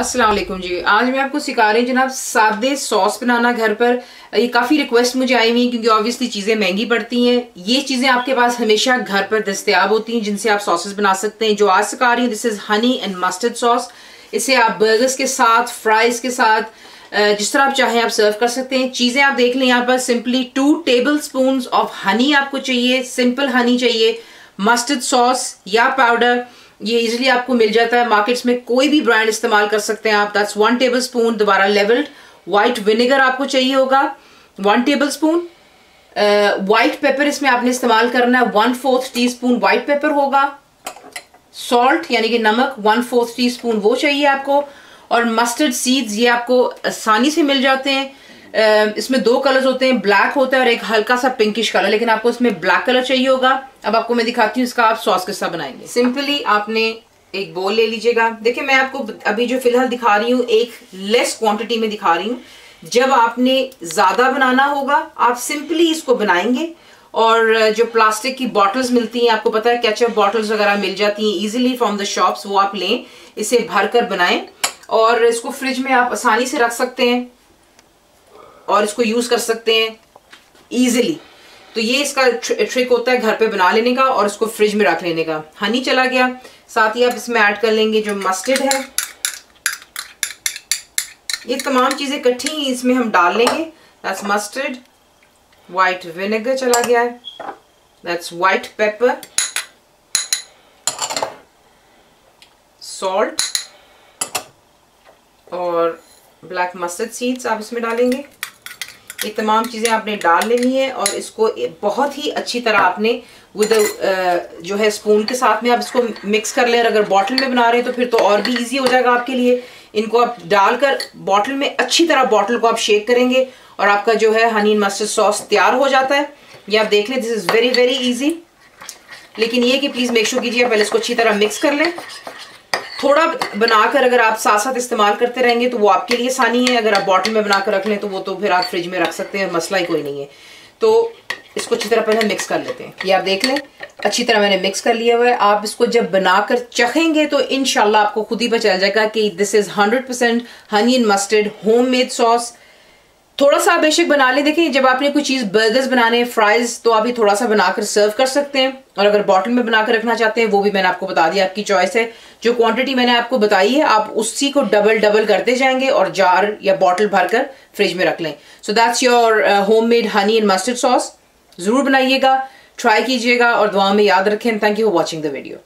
अस्सलाम वालेकुम जी। आज मैं आपको सिखा रही हूँ जनाब सादे सॉस बनाना घर पर। ये काफ़ी रिक्वेस्ट मुझे आई हुई क्योंकि ऑब्वियसली चीज़ें महंगी पड़ती हैं। ये चीज़ें आपके पास हमेशा घर पर दस्तयाब होती हैं जिनसे आप सॉसेस बना सकते हैं। जो आज सिखा रही हूँ this is honey and mustard sauce. इसे आप बर्गर्स के साथ, फ्राइज़ के साथ, जिस तरह आप चाहें आप सर्व कर सकते हैं। चीज़ें आप देख लें यहाँ पर, simply 2 table spoon of honey आपको चाहिए, सिंपल हनी चाहिए। मस्टर्ड सॉस या पाउडर ये इजीली आपको मिल जाता है मार्केट्स में, कोई भी ब्रांड इस्तेमाल कर सकते हैं आप। That's 1 table spoon. दोबारा लेवल्ड व्हाइट विनेगर आपको चाहिए होगा 1 टेबल स्पून। व्हाइट पेपर इसमें आपने इस्तेमाल करना है, 1/4 टीस्पून व्हाइट पेपर होगा। सॉल्ट यानी कि नमक 1/4 टीस्पून वो चाहिए आपको। और मस्टर्ड सीड्स ये आपको आसानी से मिल जाते हैं। इसमें 2 कलर्स होते हैं, ब्लैक होता है और एक हल्का सा पिंकिश कलर, लेकिन आपको इसमें ब्लैक कलर चाहिए होगा। अब आपको मैं दिखाती हूँ इसका आप सॉस किस तरह बनाएंगे। सिंपली आपने एक बोल ले लीजिएगा। देखिए मैं आपको अभी जो फिलहाल दिखा रही हूँ एक लेस क्वांटिटी में दिखा रही हूँ। जब आपने ज्यादा बनाना होगा आप सिंपली इसको बनाएंगे। और जो प्लास्टिक की बॉटल्स मिलती हैं, आपको पता है केचप बॉटल्स वगैरह मिल जाती हैं इजीली फ्रॉम द शॉप्स, वो आप लें, इसे भर कर बनाएं और इसको फ्रिज में आप आसानी से रख सकते हैं और इसको यूज कर सकते हैं इजीली। तो ये इसका ट्रिक होता है घर पे बना लेने का और इसको फ्रिज में रख लेने का। हनी चला गया, साथ ही आप इसमें ऐड कर लेंगे जो मस्टर्ड है। ये तमाम चीजें इकट्ठी इसमें हम डाल लेंगे। दैट्स मस्टर्ड, व्हाइट विनेगर चला गया है, दैट्स व्हाइट पेपर, सॉल्ट और ब्लैक मस्टर्ड सीड्स आप इसमें डालेंगे। ये तमाम चीज़ें आपने डाल लेनी है और इसको बहुत ही अच्छी तरह आपने विद जो है स्पून के साथ में आप इसको मिक्स कर लें। अगर बॉटल में बना रहे हैं तो फिर तो और भी इजी हो जाएगा आपके लिए। इनको आप डालकर बॉटल में अच्छी तरह बॉटल को आप शेक करेंगे और आपका जो है हनी एंड मस्टर्ड सॉस तैयार हो जाता है। ये आप देख लें, this is very very easy. लेकिन ये कि प्लीज़ मेक श्योर कीजिए पहले इसको अच्छी तरह मिक्स कर लें। थोड़ा बनाकर अगर आप साथ साथ इस्तेमाल करते रहेंगे तो वो आपके लिए आसानी है। अगर आप बॉटल में बनाकर रख लें तो वो तो फिर आप फ्रिज में रख सकते हैं, मसला ही कोई नहीं है। तो इसको अच्छी तरह पहले मिक्स कर लेते हैं। ये आप देख लें अच्छी तरह मैंने मिक्स कर लिया हुआ है। आप इसको जब बनाकर चखेंगे तो इंशाल्लाह आपको खुद ही पता चल जाएगा कि this is 100% honey and mustard homemade sauce. थोड़ा सा आप बेशक बना लें। देखिए जब आपने कोई चीज़ बर्गर्स बनाने, फ्राइज, तो आप ये थोड़ा सा बनाकर सर्व कर सकते हैं। और अगर बॉटल में बनाकर रखना चाहते हैं वो भी मैंने आपको बता दिया, आपकी चॉइस है। जो क्वांटिटी मैंने आपको बताई है आप उसी को डबल करते जाएंगे और जार या बॉटल भरकर फ्रिज में रख लें। So that's your homemade honey and mustard sauce. जरूर बनाइएगा, ट्राई कीजिएगा और दुआ में याद रखें। Thank you for watching the video.